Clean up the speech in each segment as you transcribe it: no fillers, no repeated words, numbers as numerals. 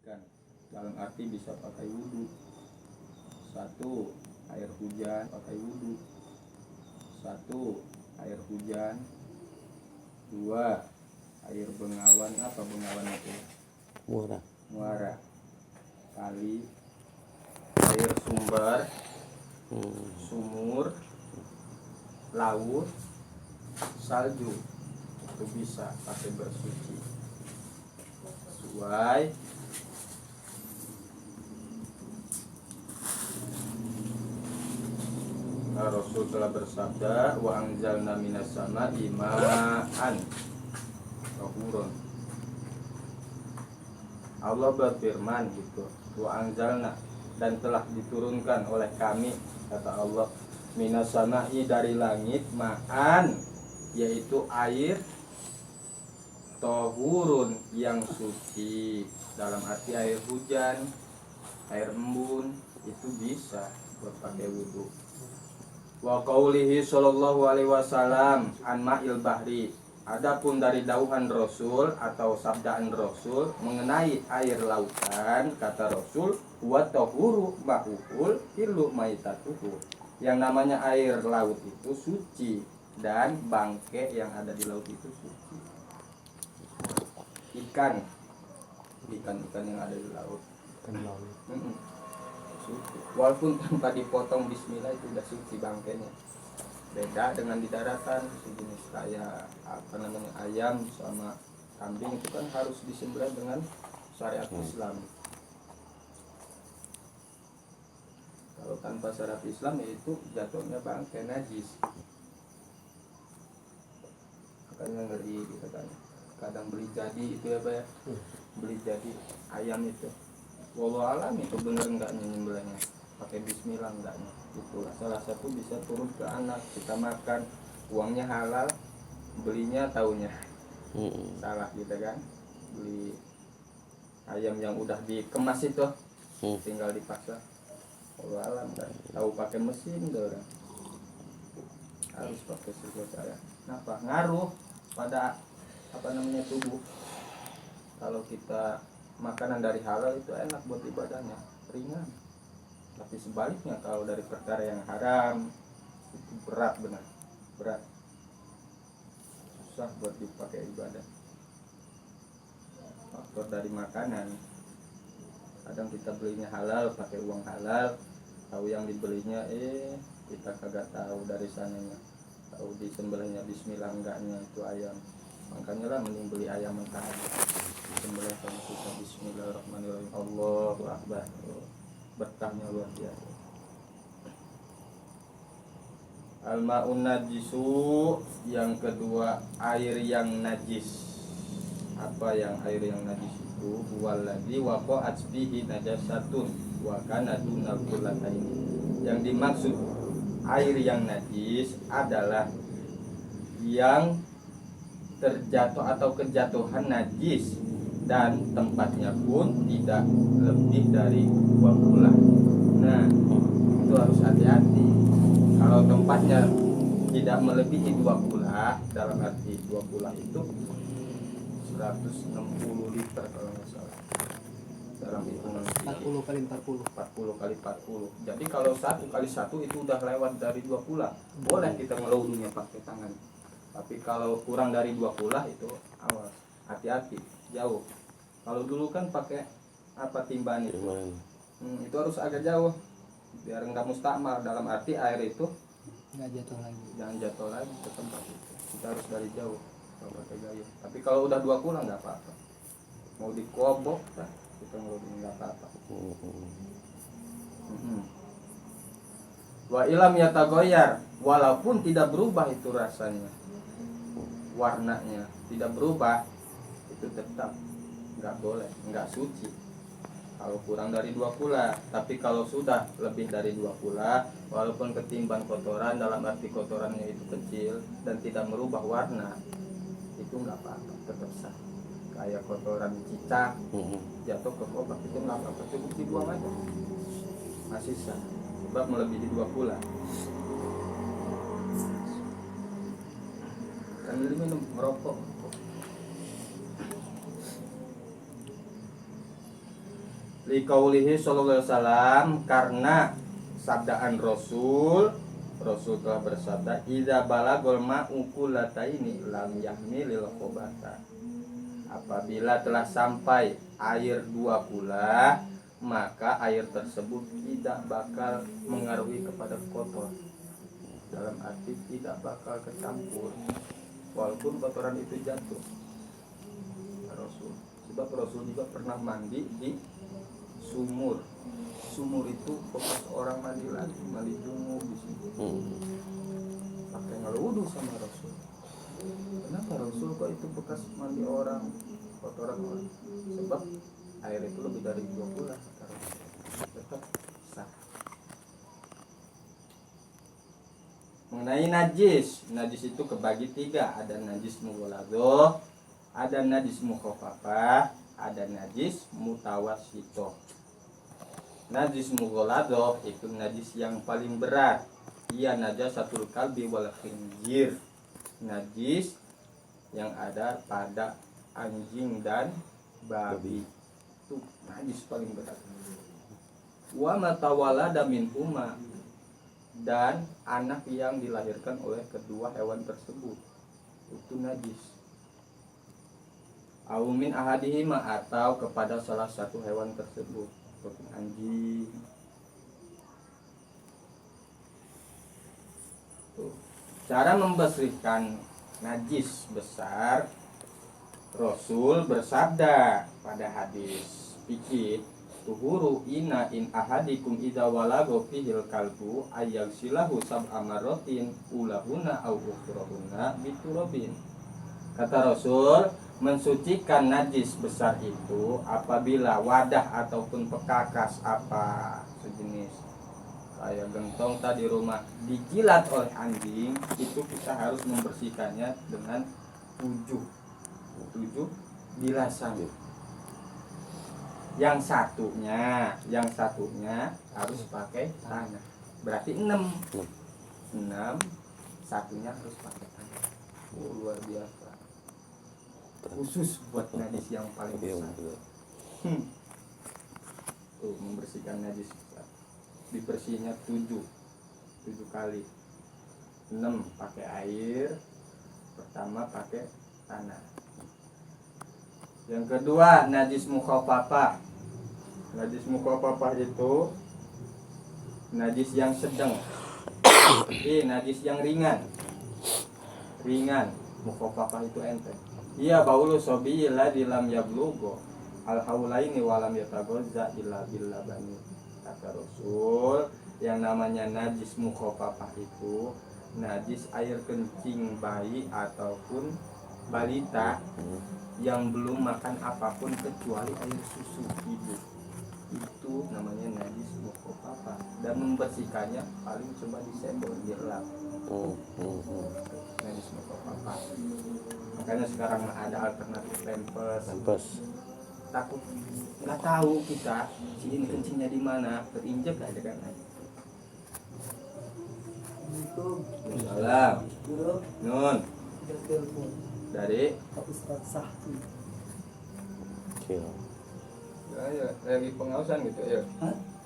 Kan dalam arti bisa pakai wudhu. Satu, air hujan pakai wudhu. Satu, air hujan. Dua, air bengawan. Apa bengawan itu? Muara. Kali, air sumber, sumur, laut, salju. Itu bisa pakai bersuci sesuai Rasul telah bersabda, wa anzalna minas sama'i ma'an tahurun. Allah berfirman gitu, wa anzalna, dan telah diturunkan oleh kami, kata Allah, minas sama'i, dari langit, ma'an, yaitu air, tahurun, yang suci. Dalam arti air hujan, air embun, itu bisa buat pakai wudhu. Wa qaulihi sallallahu alaihi wasallam an ma'il bahri. Adapun dari dauhan Rasul atau sabdaan Rasul mengenai air lautan, kata Rasul, wa tahuru ma'ul illu maitatuhu. Yang namanya air laut itu suci dan bangke yang ada di laut itu suci. Ikan yang ada di laut. Suci. Walaupun tanpa dipotong bismillah itu udah suci bangkainya. Beda dengan di daratan, sejenis kayak ayam sama kambing itu kan harus disembelih dengan syariat Islam. Kalau tanpa syariat Islam ya itu jatuhnya bangkai najis. Makanya ngeri gitu kan. Kadang beli jadi itu ya Pak ya. Beli jadi ayam itu. Wallahu alam itu bener enggaknya nyembelihnya pakai bismillah enggaknya. Itulah salah satu bisa turun ke anak. Kita makan uangnya halal, belinya taunya salah gitu kan. Beli ayam yang udah dikemas itu tinggal dipaksa. Wallahu alam kan tahu pakai mesin orang. Harus pakai saya. Kenapa? Ngaruh pada tubuh. Kalau kita makanan dari halal itu enak buat ibadahnya, ringan. Tapi sebaliknya kalau dari perkara yang haram itu berat, berat, susah buat dipakai ibadah. Faktor dari makanan, kadang kita belinya halal, pakai uang halal, tahu yang dibelinya kita kagak tahu dari sananya, tahu disembelihnya bismillah enggaknya itu ayam. Makanya lah mending beli ayam mentah aja. Sembelih sama kita bismillahirrahmanirrahim, Allahu akbar. Berkahnya luar biasa. Al-ma'un najisu, yang kedua air yang najis. Apa yang air yang najis itu? Huwallazi waqa'at bihi najasatun wa kana dunal qullataini. Yang dimaksud air yang najis adalah yang terjatuh atau kejatuhan najis dan tempatnya pun tidak lebih dari 2 bulan. Nah, itu harus hati-hati. Kalau tempatnya tidak melebihi 2 bulan, dalam arti 2 bulan itu 160 liter kalau nggak salah. Dalam hitungan 40 kali 40. 40 kali 40. Jadi kalau 1 kali 1 itu udah lewat dari 2 bulan. Boleh kita ngelaudunya pakai tangan. Tapi kalau kurang dari 2 bulan itu awas, hati-hati, jauh. Kalau dulu kan pakai timban itu. Itu harus agak jauh biar enggak mustakmal, dalam arti air itu Nggak jatuh lagi. jangan jatuh lagi ke tempat itu. Kita harus dari jauh kalau pakai gayung. Tapi kalau udah 2 bulan enggak apa-apa. Mau dikobok kan kita ngelaudunya enggak apa-apa. Wa ilam yatagoyar, walaupun tidak berubah itu rasanya, warnanya tidak berubah, itu tetap nggak boleh, nggak suci. Kalau kurang dari 2 pula, tapi kalau sudah lebih dari 2 pula, walaupun ketimbang kotoran, dalam arti kotorannya itu kecil dan tidak merubah warna, itu nggak apa-apa, tetap sah. Kayak kotoran cicak jatuh ke kotak itu nggak apa-apa, cukup dibuang aja, masih sah. Sebab melebihi 2 pula. Sambil minum, merokok. Liqaulihi sallallahu alaihi wasallam, karena sabdaan Rasul telah bersabda, idza balagul ma'u kullataini lam yahmilil khabata. Apabila telah sampai air 2 kula, maka air tersebut tidak bakal mengaruhi kepada kotor. Dalam arti tidak bakal kecampur walaupun kotoran itu jatuh. Rasul, sebab Rasul juga pernah mandi di sumur. Sumur itu bekas orang mandi lagi, mandi junub di situ. Pakai ngeludu sama Rasul. Kenapa Rasul kok itu bekas mandi orang, kotoran orang? Sebab air itu lebih dari 2 bulan, tetap sah. Mengenai najis itu kebagi 3, ada najis mughaladhah, ada najis mukhafafah, ada najis mutawassithah. Najis mughaladhah itu najis yang paling berat. Ia najasatul kalbi wal khinzir. Najis yang ada pada anjing dan babi. Itu najis paling berat. Wa matawalada min umma, dan anak yang dilahirkan oleh kedua hewan tersebut itu najis. Au min ahadihima, atau kepada salah satu hewan tersebut, seperti anjing. Cara membersihkan najis besar, Rasul bersabda pada hadis fikih, tuhuru ina in ahadikum idza walago fihil kalbu ayyagsilahu sab'a marratin ulahuna au ukhrahuna biturabin. Kata Rasul, mensucikan najis besar itu apabila wadah ataupun pekakas apa sejenis kayak gentong tadi rumah dijilat oleh anjing, itu kita harus membersihkannya dengan 7 bilasan. Yang satunya harus pakai tanah, berarti 6, satunya harus pakai tanah. Luar biasa, khusus buat najis yang paling besar. Tuh, membersihkan najis besar, dibersihnya 7 kali. 6 pakai air, pertama pakai tanah. Yang kedua, najis mukhafafah. Najis mukhafafah itu najis yang sedang. Najis yang ringan. Mukhafafah itu enteng. Iya baulu sobi ladzi lam yablughu al-haulaini wa lam yataghazza illa bil labani. Kata Rasul, yang namanya najis mukhafafah itu najis air kencing bayi ataupun balita yang belum makan apapun kecuali air susu ibu. Itu namanya najis mukhafafah, dan membersihkannya paling cuma disendok, dilap. Najis mukhafafah. Makanya sekarang ada alternatif pampers. Takut nggak tahu kita si ini kencingnya di mana, terinjek aja kan. Salam. Nun. Dari Ustaz Sahti. Ya, lagi pengausan gitu ya.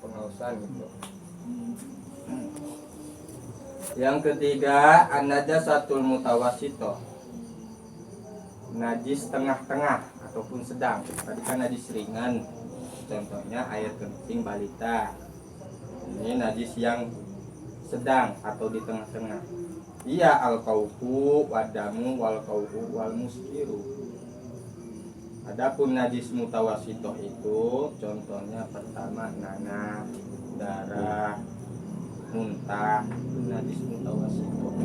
Pengausan gitu. Yang ketiga, an-najasatul mutawassithah. Najis tengah-tengah ataupun sedang. Tadi kan najis ringan, contohnya air kencing balita. Ini najis yang sedang atau di tengah-tengah. Iya al-qaufu wadamu wal qaufu wal muskiru. Adapun najis mutawassithah itu contohnya pertama nanah, darah, muntah, itu najis mutawassithah.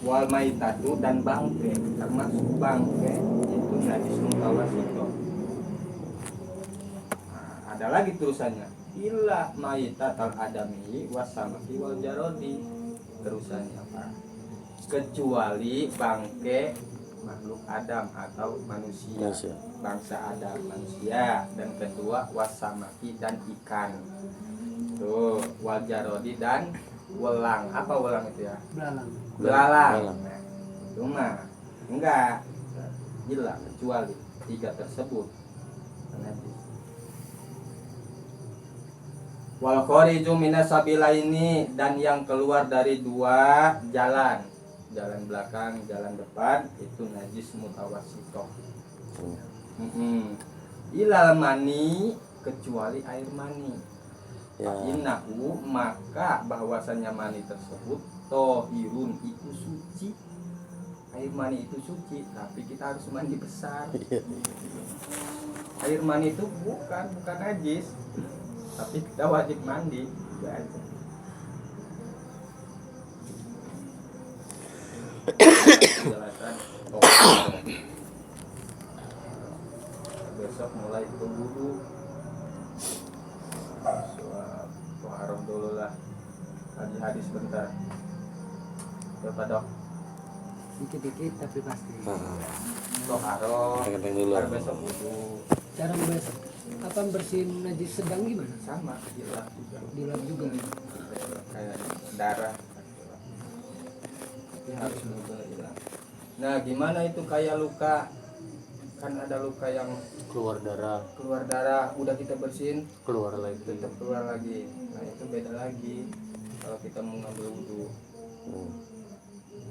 Wal maitatu, dan bangke, termasuk bangke itu najis mutawassithah. Ada lagi terusannya, illa maitatal adami wasamaki wal jarodi. Terusannya apa? Kecuali bangke makhluk Adam atau manusia. Bangsa Adam, manusia. Dan kedua wasamaki, dan ikan. Tuh, wal jarodi, dan welang. Apa welang itu ya? Belalang. Belalang. Nah, Cuma enggak gila kecuali 3 tersebut najis. Wal khariju minas sabilaini, dan yang keluar dari 2 jalan, jalan belakang, jalan depan, itu najis mutawassithah. Ilal mani, kecuali air mani. Ya. Innahu, maka bahwasannya mani tersebut tohirun, itu suci. Air mani itu suci, tapi kita harus mandi besar. Air mani itu bukan najis, tapi kita wajib mandi. Gitu. Penjelasan besok mulai itu wudu. Toharoh dulu lah, hadis bentar. Coba dok. Dikit-dikit tapi pasti. Toharoh, Kenteng dulu. baru besok wudu. Cara apa bersihin najis sedang gimana? Sama, dilap juga. Dilap juga. Kayak darah. Tapi harus benar hilang. Nah, gimana itu kayak luka? Kan ada luka yang Keluar darah, udah kita bersihin, keluar lagi. tetap keluar lagi. Nah, itu beda lagi kalau kita mau ngambil wudhu.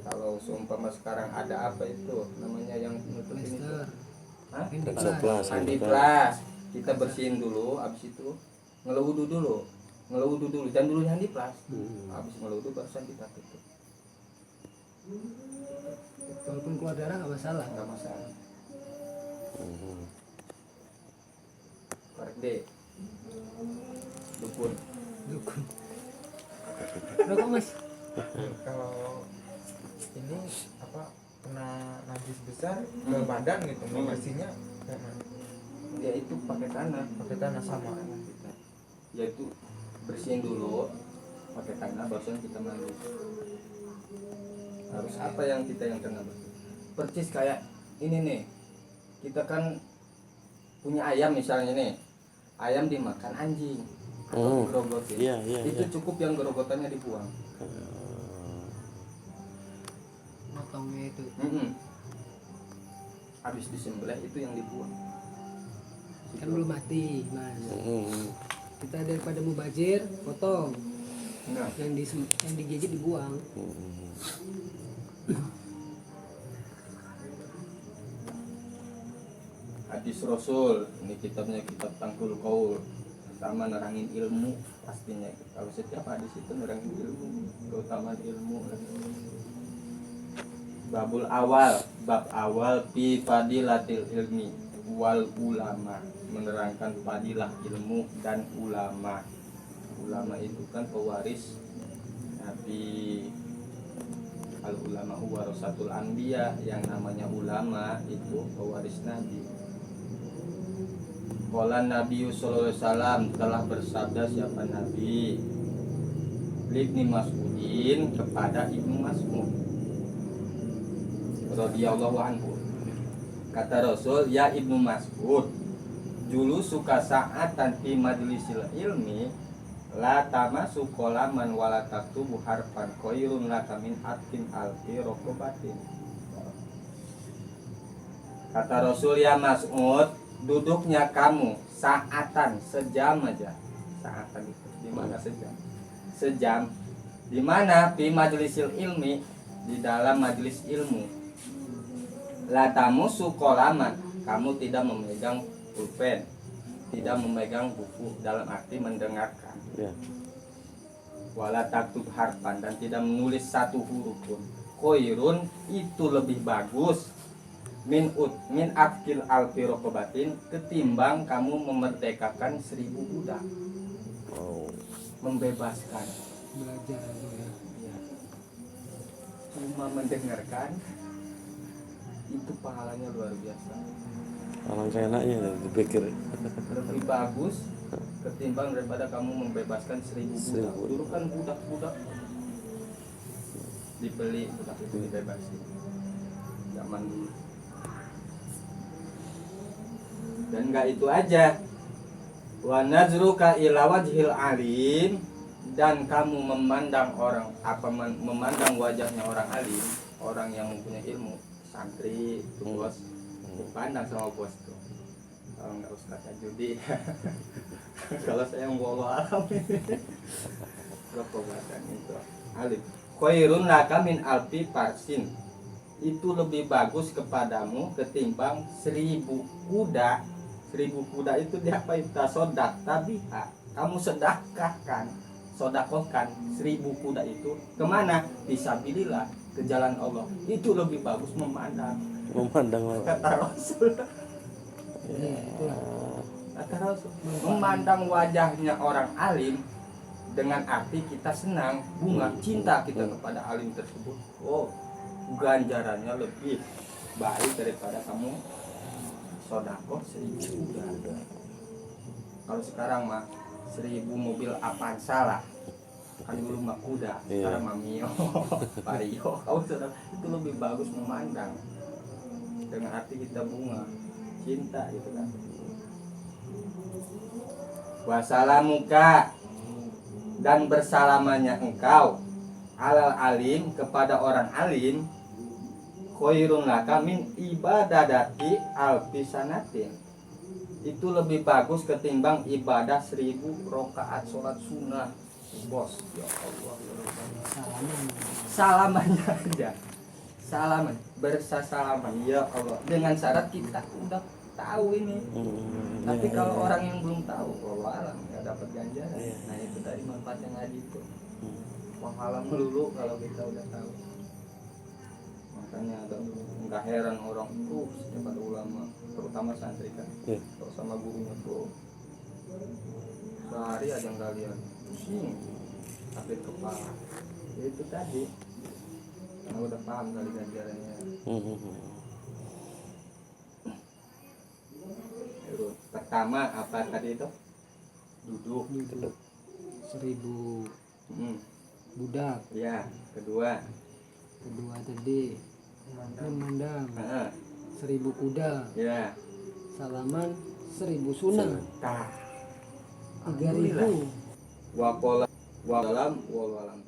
Kalau seumpama sekarang ada apa itu namanya yang nutupin itu? Plester. Hah? Handiplas. Handiplas. Kita bersihin dulu, habis itu ngelewudu dulu, jangan dulu handiplas. Habis ngelewudu barusan kita tutup. Walaupun keluar darah nggak masalah. Nggak masalah. Parde, dukun. Dukun. Rokok mas. Kalau ini apa kena najis besar ke badan gitu, bersihnya kayak mana? Ya itu pakai tanah sama. Yaitu bersihin dulu pakai tanah, barusan kita mandi. Harus apa yang kita yang kena bersih? Percis kayak ini nih, kita kan punya ayam misalnya nih, ayam dimakan anjing atau digerogotin. Iya, Itu cukup yang gerogotannya dibuang. Potongnya itu. Habis disembelih itu yang dibuang. Kan belum mati mas. Kita daripada mubazir potong. Nah, Yang digigit dibuang. hadis Rasul, ini kitabnya kitab Tangkul Qaul, sama nerangin ilmu pastinya. Kalau setiap hadis itu nerangin ilmu, keutamaan ilmu. Bab awal fi fadilatil ilmi wal ulama, menerangkan fadilah ilmu dan ulama. Ulama itu kan pewaris Nabi. Al ulama warasatul anbiya, yang namanya ulama itu pewaris Nabi. Qala Nabi sallallahu alaihi wasallam, telah bersabda siapa Nabi? Ibnu Mas'udin, kepada Ibnu Mas'ud radhiyallahu anhu. Kata Rasul, ya Ibnu Mas'ud, julu suka sa'atan fi majlisil ilmi la tamasu qalaman wala taktubu harfan khairun laka min atkin alfi rokobatin. Kata Rasul, ya Mas'ud, duduknya kamu saatan, sejam aja. Saatan itu di mana sejam? Sejam. Di mana? Fi majlisil ilmi, di dalam majlis ilmu. La tamusu qalaman, kamu tidak memegang pulpen, tidak memegang buku, dalam arti mendengarkan. Ya. Wala taktub harfan, dan tidak menulis satu huruf pun. Khairun, itu lebih bagus min akil alfi rokobatin, ketimbang kamu memerdekakan 1000 budak. Membebaskan. Belajar ya. Ya. Cuma mendengarkan itu pahalanya luar biasa. Alangkah enaknya dipikir. Lebih bagus ketimbang daripada kamu membebaskan 1000 budak. 1000. Dulu kan budak-budak dibeli, budak itu dibebasin zaman dulu. Dan enggak itu aja, wa nazruka ila wajhil alim, dan kamu memandang memandang wajahnya orang alim, orang yang mempunyai ilmu, santri itu bos, dipandang sama bos tuh. Kalau nggak Ustaz Judi, kalau saya mau alam ini, berapa badan itu alim. Khairun laka min alfi farsin, itu lebih bagus kepadamu ketimbang 1000 kuda. 1000 kuda itu diapain? Tasodak tabiha, kamu sedekahkan, sodakohkan 1000 kuda itu kemana? Fisabilillah, ke jalan Allah. Itu lebih bagus memandang Memandang kata Rasul. Kata Rasul, memandang wajahnya orang alim dengan arti kita senang, bunga cinta kita kepada alim tersebut. Oh, ganjarannya lebih baik daripada kamu sodakoh 1000 kuda. Kalau sekarang mah 1000 mobil Avanza lah, kan dulu mah kuda, sekarang mah Mio, Vario. Kau sudah itu lebih bagus memandang dengan arti kita bunga cinta gitu kan. Wassalamuka, dan bersalamannya engkau alal alim, kepada orang alim, khairun laka min ibadati alfisanatin, itu lebih bagus ketimbang ibadah 1000 rakaat sholat sunnah. Bos, ya Allah, salamannya aja, salaman, bersalaman ya Allah, dengan syarat kita udah tahu ini. Tapi kalau orang yang belum tahu, Allah alam, nggak dapat ganjaran. Nah itu tadi manfaatnya ngaji itu, penghalang melulu kalau kita udah tahu. Makanya ada, nggak heran orang itu setiap ada ulama, terutama santri kan, kalau sama gurunya tuh sehari aja nggak lihat, pusing, sakit kepala. Ya, itu tadi, karena udah paham kali ganjarannya. Pertama apa tadi itu? Duduk. 1000 budak. Ya, kedua Tadi memandang 1000 kuda. ya, Salaman 1000 sunnah. tah 3000. wakola walam walam